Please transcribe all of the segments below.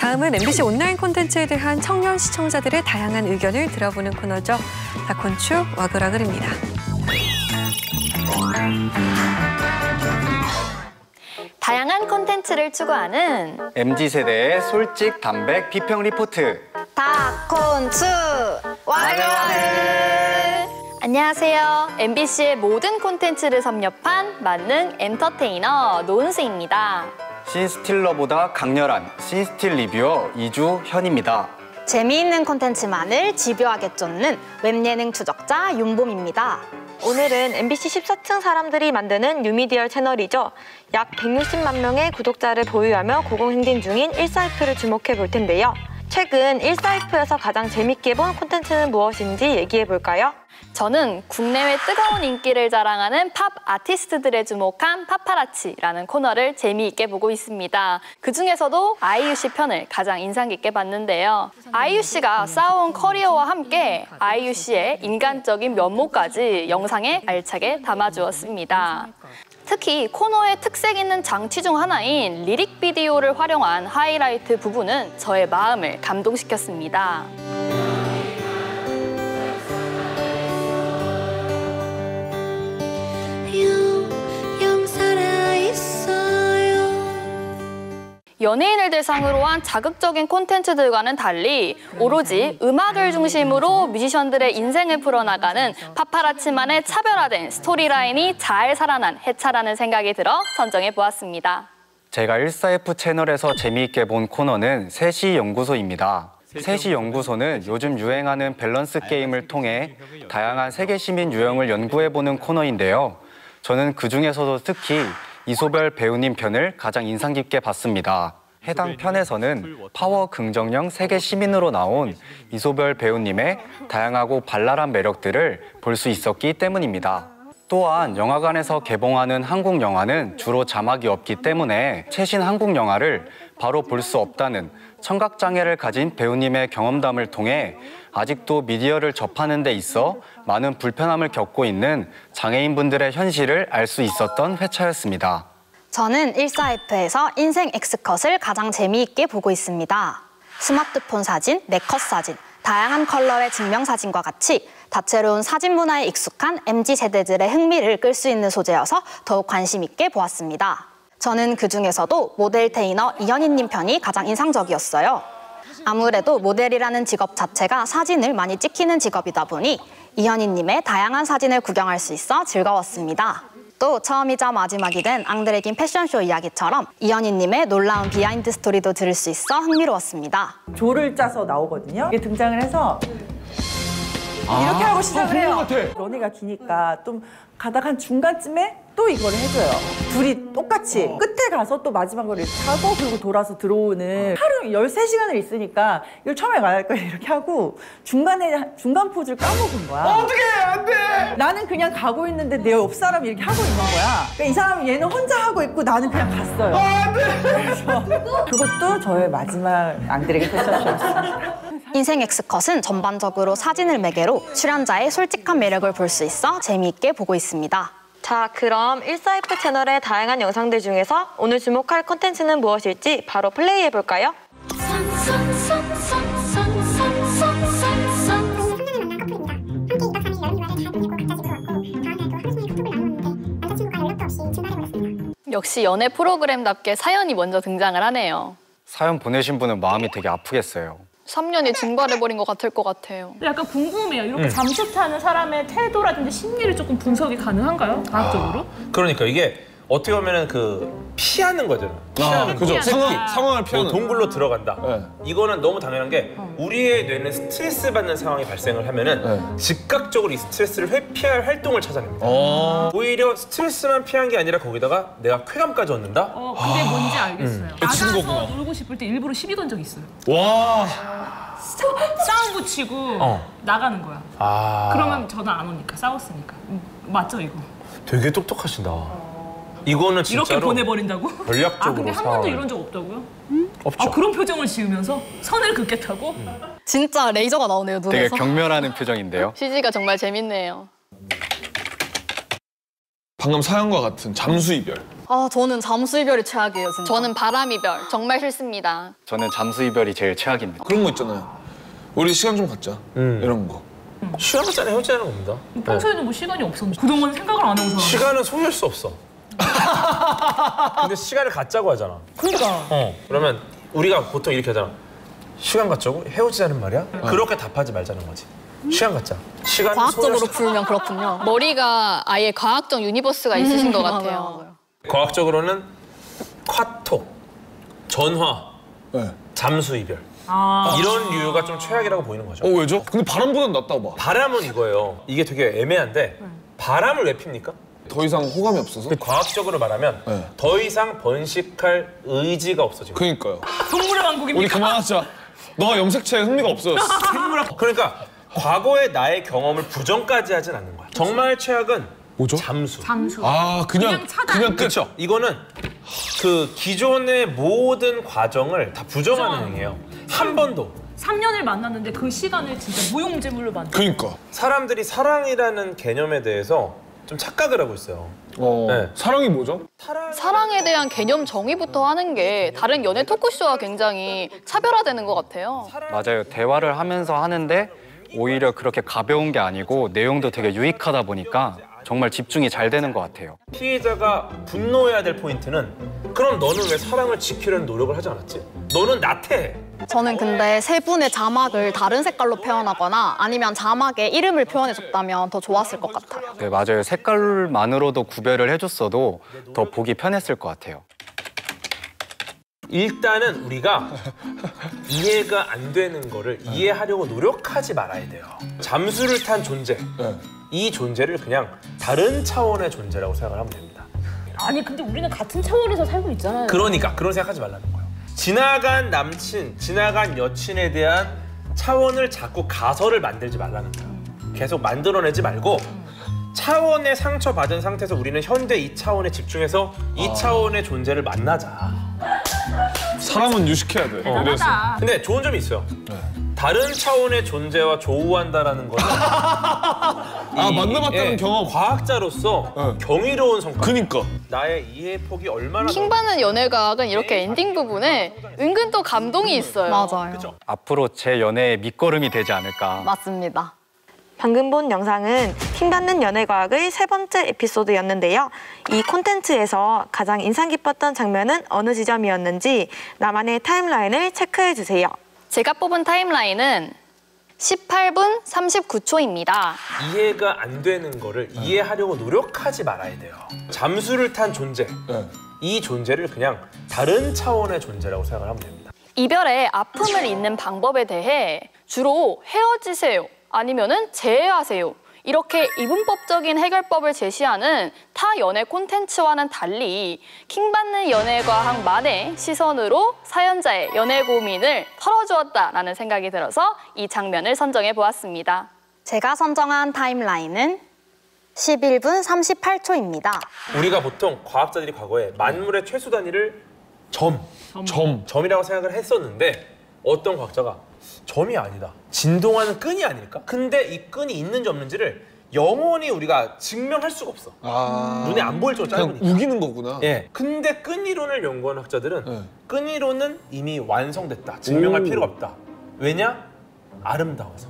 다음은 MBC 온라인 콘텐츠에 대한 청년 시청자들의 다양한 의견을 들어보는 코너죠. 다콘추 와글와글입니다. 다양한 콘텐츠를 추구하는 MZ세대의 솔직 담백 비평 리포트 다콘추 와글와글. 안녕하세요. MBC의 모든 콘텐츠를 섭렵한 만능 엔터테이너 노은수입니다. 씬스틸러보다 강렬한 씬스틸 리뷰어 이주현입니다. 재미있는 콘텐츠만을 집요하게 쫓는 웹예능 추적자 윤봄입니다. 오늘은 MBC 14층 사람들이 만드는 뉴미디어 채널이죠. 약 160만 명의 구독자를 보유하며 고공행진 중인 1사이프를 주목해 볼 텐데요. 최근 1사이프에서 가장 재밌게 본 콘텐츠는 무엇인지 얘기해 볼까요? 저는 국내외 뜨거운 인기를 자랑하는 팝 아티스트들에 주목한 파파라치라는 코너를 재미있게 보고 있습니다. 그중에서도 아이유 씨 편을 가장 인상 깊게 봤는데요. 아이유 씨가 쌓아온 커리어와 함께 아이유 씨의 인간적인 면모까지 영상에 알차게 담아주었습니다. 특히 코너의 특색 있는 장치 중 하나인 리릭 비디오를 활용한 하이라이트 부분은 저의 마음을 감동시켰습니다. 연예인을 대상으로 한 자극적인 콘텐츠들과는 달리 오로지 음악을 중심으로 뮤지션들의 인생을 풀어나가는 파파라치만의 차별화된 스토리라인이 잘 살아난 해차라는 생각이 들어 선정해보았습니다. 제가 1사F 채널에서 재미있게 본 코너는 셋이연구소입니다. 셋이연구소는 요즘 유행하는 밸런스 게임을 통해 다양한 세계 시민 유형을 연구해보는 코너인데요. 저는 그중에서도 특히 이소별 배우님 편을 가장 인상 깊게 봤습니다. 해당 편에서는 파워 긍정형 세계 시민으로 나온 이소별 배우님의 다양하고 발랄한 매력들을 볼 수 있었기 때문입니다. 또한 영화관에서 개봉하는 한국 영화는 주로 자막이 없기 때문에 최신 한국 영화를 바로 볼 수 없다는 청각장애를 가진 배우님의 경험담을 통해 아직도 미디어를 접하는 데 있어 많은 불편함을 겪고 있는 장애인분들의 현실을 알 수 있었던 회차였습니다. 저는 1사F에서 인생 X컷을 가장 재미있게 보고 있습니다. 스마트폰 사진, 네컷 사진, 다양한 컬러의 증명사진과 같이 다채로운 사진 문화에 익숙한 MZ세대들의 흥미를 끌 수 있는 소재여서 더욱 관심 있게 보았습니다. 저는 그중에서도 모델 테이너 이현희님 편이 가장 인상적이었어요. 아무래도 모델이라는 직업 자체가 사진을 많이 찍히는 직업이다 보니 이현희님의 다양한 사진을 구경할 수 있어 즐거웠습니다. 또 처음이자 마지막이 된 앙드레긴 패션쇼 이야기처럼 이현희님의 놀라운 비하인드 스토리도 들을 수 있어 흥미로웠습니다. 조를 짜서 나오거든요. 이게 등장을 해서 이렇게 하고 시작을 해요. 런웨이가 기니까 좀 가다가 한 중간쯤에 또 이거를 해줘요. 둘이 똑같이 끝에 가서 또 마지막으로 이렇게 하고 그리고 돌아서 들어오는 하루 13시간을 있으니까 이걸 처음에 말할 거야 이렇게 하고 중간에 중간 포즈를 까먹은 거야. 어떡해 안 돼! 나는 그냥 가고 있는데 내 옆 사람이 이렇게 하고 있는 거야. 그러니까 이 사람 얘는 혼자 하고 있고 나는 그냥 갔어요. 안 돼! 그래서 그것도 저의 마지막 앙드레긴 패션쇼였습니다. 인생 X컷은 전반적으로 사진을 매개로 출연자의 솔직한 매력을 볼 수 있어 재미있게 보고 있습니다. 자, 그럼 1사이프 채널의 다양한 영상들 중에서 오늘 주목할 콘텐츠는 무엇일지 바로 플레이해 볼까요? 역시 연애 프로그램답게 사연이 먼저 등장을 하네요. 사연 보내신 분은 마음이 되게 아프겠어요. 3년이 증발해버린 것 같을 것 같아요. 약간 궁금해요. 이렇게 잠수 타는 사람의 태도라든지 심리를 조금 분석이 가능한가요? 과학적으로? 그러니까 이게 어떻게 보면은 그 피하는 거잖아. 그죠. 상황을 피하는. 동굴로 들어간다. 네. 이거는 너무 당연한 게 우리의 뇌는 스트레스 받는 상황이 발생을 하면은 즉각적으로 이 스트레스를 회피할 활동을 찾아냅니다. 오히려 스트레스만 피한 게 아니라 거기다가 내가 쾌감까지 얻는다? 근데 뭔지 알겠어요. 나가서 놀고 싶을 때 일부러 시비 건 적 있어요. 와. 싸움 붙이고 나가는 거야. 그러면 저는 안 오니까, 싸웠으니까. 맞죠, 이거? 되게 똑똑하신다. 이거는 진짜로 이렇게 보내버린다고? 전략적으로 근데 한 번도 이런 적 없다고요? 없죠. 그런 표정을 지으면서 선을 긋겠다고? 진짜 레이저가 나오네요, 눈에서. 되게 경멸하는 표정인데요. CG가 정말 재밌네요. 방금 사연과 같은 잠수 이별. 저는 잠수 이별이 최악이에요, 진짜. 저는 바람 이별. 정말 싫습니다. 저는 잠수 이별이 제일 최악입니다. 그런 거 있잖아요. 우리 시간 좀 갖자. 이런 거. 시간 갖자는 헤어지자는 겁니다. 평소에는 뭐 시간이 없었는데 그동안 생각을 안 해서. 시간은 소유할 수 없어. 근데 시간을 갖자고 하잖아. 그러니까. 그러면 우리가 보통 이렇게 하잖아. 시간 갖자고? 헤어지자는 말이야? 그렇게 답하지 말자는 거지. 시간 갖자. 시간 과학적으로 풀면 그렇군요. 머리가 아예 과학적 유니버스가 있으신 것 같아요. 과학적으로는 카톡, 전화, 네. 잠수 이별 이런 류가 좀 최악이라고 보이는 거죠. 왜죠? 근데 바람보단 낫다고 봐. 바람은 이거예요. 이게 되게 애매한데 바람을 왜 핍니까? 더 이상 호감이 없어서? 과학적으로 말하면 네. 더 이상 번식할 의지가 없어지고. 그러니까요. 동물의 왕국입니까? 우리 그만하자. 너가 염색체에 흥미가 없어졌어. 그러니까 과거의 나의 경험을 부정까지 하진 않는 거야. 정말 최악은 뭐죠? 잠수. 잠수. 그냥 차단. 그냥 끝. 그렇죠. 이거는 그 기존의 모든 과정을 다 부정하는 행위예요. 한 번도. 3년을 만났는데 그 시간을 진짜 무용지물로 만든. 그러니까. 사람들이 사랑이라는 개념에 대해서 좀 착각을 하고 있어요. 네. 사랑이 뭐죠? 사랑에 대한 개념 정의부터 하는 게 다른 연애 토크쇼와 굉장히 차별화되는 것 같아요. 맞아요. 대화를 하면서 하는데 오히려 그렇게 가벼운 게 아니고 내용도 되게 유익하다 보니까 정말 집중이 잘 되는 것 같아요. 피해자가 분노해야 될 포인트는 그럼 너는 왜 사랑을 지키려는 노력을 하지 않았지? 너는 나태해. 저는 근데 세 분의 자막을 다른 색깔로 표현하거나 아니면 자막에 이름을 표현해줬다면 더 좋았을 것 같아요. 네, 맞아요. 색깔만으로도 구별을 해줬어도 더 보기 편했을 것 같아요. 일단은 우리가 이해가 안 되는 거를 이해하려고 노력하지 말아야 돼요. 잠수를 탄 존재, 이 존재를 그냥 다른 차원의 존재라고 생각을 하면 됩니다. 아니 근데 우리는 같은 차원에서 살고 있잖아요. 그러니까 그런 생각하지 말라는 거예요. 지나간 남친, 지나간 여친에 대한 차원을 자꾸 가설을 만들지 말라는 거예요. 계속 만들어내지 말고 차원의 상처받은 상태에서 우리는 현대 이 차원에 집중해서 이 차원의 존재를 만나자. 사람은 유식해야 돼. 그래서. 근데 좋은 점이 있어요. 다른 차원의 존재와 조우한다라는 거는 만나봤다는 경험. 과학자로서 경이로운 성과. 그니까. 나의 이해 폭이 얼마나 킹받는 연애과학은 이렇게 엔딩 부분에 은근 또 감동이 있어요. 맞아요. 그쵸? 앞으로 제 연애의 밑거름이 되지 않을까. 맞습니다. 방금 본 영상은 킹받는 연애과학의 3번째 에피소드였는데요. 이 콘텐츠에서 가장 인상 깊었던 장면은 어느 지점이었는지 나만의 타임라인을 체크해주세요. 제가 뽑은 타임라인은 18분 39초입니다. 이해가 안 되는 거를 이해하려고 노력하지 말아야 돼요. 잠수를 탄 존재, 이 존재를 그냥 다른 차원의 존재라고 생각을 하면 됩니다. 이별의 아픔을 잊는 방법에 대해 주로 헤어지세요, 아니면은 재회하세요, 이렇게 이분법적인 해결법을 제시하는 타 연애 콘텐츠와는 달리 킹받는 연애과학만의 시선으로 사연자의 연애 고민을 털어주었다라는 생각이 들어서 이 장면을 선정해 보았습니다. 제가 선정한 타임라인은 11분 38초입니다. 우리가 보통 과학자들이 과거에 만물의 최소 단위를 점이라고 생각을 했었는데 어떤 과학자가 점이 아니다. 진동하는 끈이 아닐까? 근데 이 끈이 있는지 없는지를 영원히 우리가 증명할 수가 없어. 눈에 안 보일 정도로 짧으니까. 그냥 우기는 거구나. 예. 근데 끈 이론을 연구하는 학자들은 끈 이론은 이미 완성됐다. 증명할 필요가 없다. 왜냐? 아름다워서.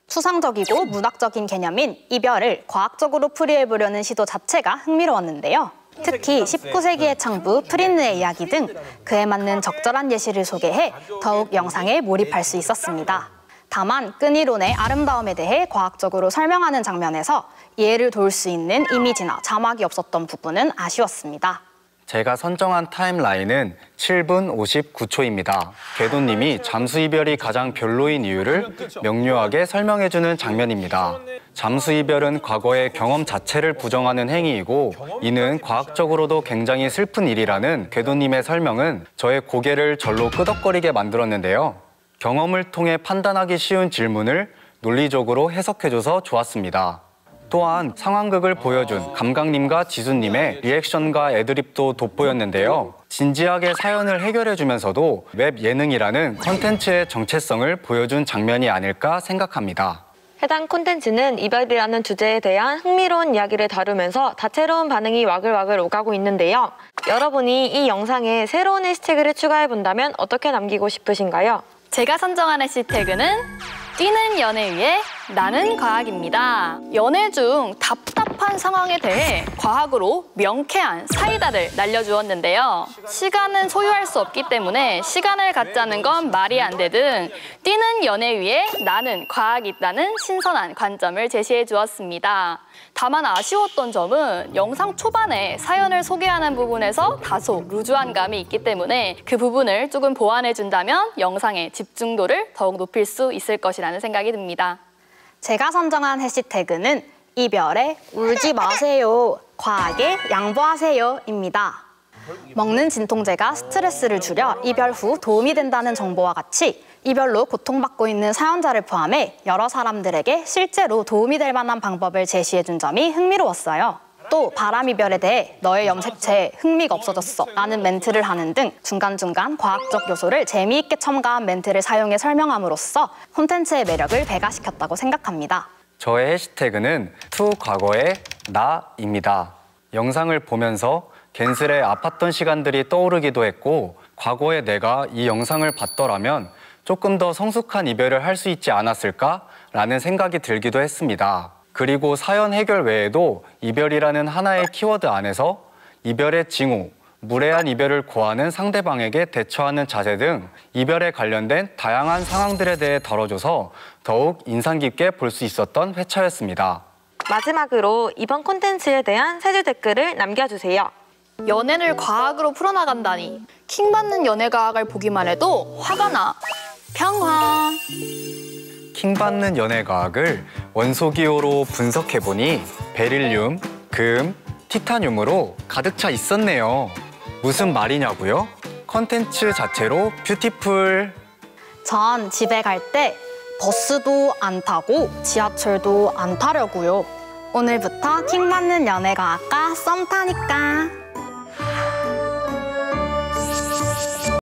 추상적이고 문학적인 개념인 이별을 과학적으로 풀이해보려는 시도 자체가 흥미로웠는데요. 특히 19세기의 창부 프린느의 이야기 등 그에 맞는 적절한 예시를 소개해 더욱 영상에 몰입할 수 있었습니다. 다만 끈이론의 아름다움에 대해 과학적으로 설명하는 장면에서 이해를 도울 수 있는 이미지나 자막이 없었던 부분은 아쉬웠습니다. 제가 선정한 타임라인은 7분 59초입니다. 궤도님이 잠수 이별이 가장 별로인 이유를 명료하게 설명해주는 장면입니다. 잠수 이별은 과거의 경험 자체를 부정하는 행위이고 이는 과학적으로도 굉장히 슬픈 일이라는 궤도님의 설명은 저의 고개를 절로 끄덕거리게 만들었는데요. 경험을 통해 판단하기 쉬운 질문을 논리적으로 해석해줘서 좋았습니다. 또한 상황극을 보여준 감각님과 지수님의 리액션과 애드립도 돋보였는데요. 진지하게 사연을 해결해주면서도 웹 예능이라는 컨텐츠의 정체성을 보여준 장면이 아닐까 생각합니다. 해당 콘텐츠는 이별이라는 주제에 대한 흥미로운 이야기를 다루면서 다채로운 반응이 와글와글 오가고 있는데요. 여러분이 이 영상에 새로운 해시태그를 추가해본다면 어떻게 남기고 싶으신가요? 제가 선정한 해시태그는 뛰는 연애 위에 나는 과학입니다. 연애 중 답답한 상황에 대해 과학으로 명쾌한 사이다를 날려주었는데요. 시간은 소유할 수 없기 때문에 시간을 갖자는 건 말이 안 되등 뛰는 연애 위에 나는 과학이 있다는 신선한 관점을 제시해 주었습니다. 다만 아쉬웠던 점은 영상 초반에 사연을 소개하는 부분에서 다소 루즈한 감이 있기 때문에 그 부분을 조금 보완해준다면 영상의 집중도를 더욱 높일 수 있을 것이라는 생각이 듭니다. 제가 선정한 해시태그는 이별에 울지 마세요, 과하게 양보하세요입니다. 먹는 진통제가 스트레스를 줄여 이별 후 도움이 된다는 정보와 같이 이별로 고통받고 있는 사연자를 포함해 여러 사람들에게 실제로 도움이 될 만한 방법을 제시해준 점이 흥미로웠어요. 또 바람이별에 대해 너의 염색체에 흥미가 없어졌어 라는 멘트를 하는 등 중간중간 과학적 요소를 재미있게 첨가한 멘트를 사용해 설명함으로써 콘텐츠의 매력을 배가시켰다고 생각합니다. 저의 해시태그는 투 과거의 나입니다. 영상을 보면서 괜스레 아팠던 시간들이 떠오르기도 했고 과거의 내가 이 영상을 봤더라면 조금 더 성숙한 이별을 할 수 있지 않았을까라는 생각이 들기도 했습니다. 그리고 사연 해결 외에도 이별이라는 하나의 키워드 안에서 이별의 징후, 무례한 이별을 고하는 상대방에게 대처하는 자세 등 이별에 관련된 다양한 상황들에 대해 다뤄줘서 더욱 인상 깊게 볼 수 있었던 회차였습니다. 마지막으로 이번 콘텐츠에 대한 3줄 댓글을 남겨주세요. 연애를 과학으로 풀어나간다니 킹받는 연애과학을 보기만 해도 화가 나. 평화. 킹받는 연애과학을 원소기호로 분석해보니 베릴륨, 금, 티타늄으로 가득 차 있었네요. 무슨 말이냐고요? 컨텐츠 자체로 뷰티풀. 전 집에 갈 때 버스도 안 타고 지하철도 안 타려고요. 오늘부터 킹받는 연애과학과 썸 타니까.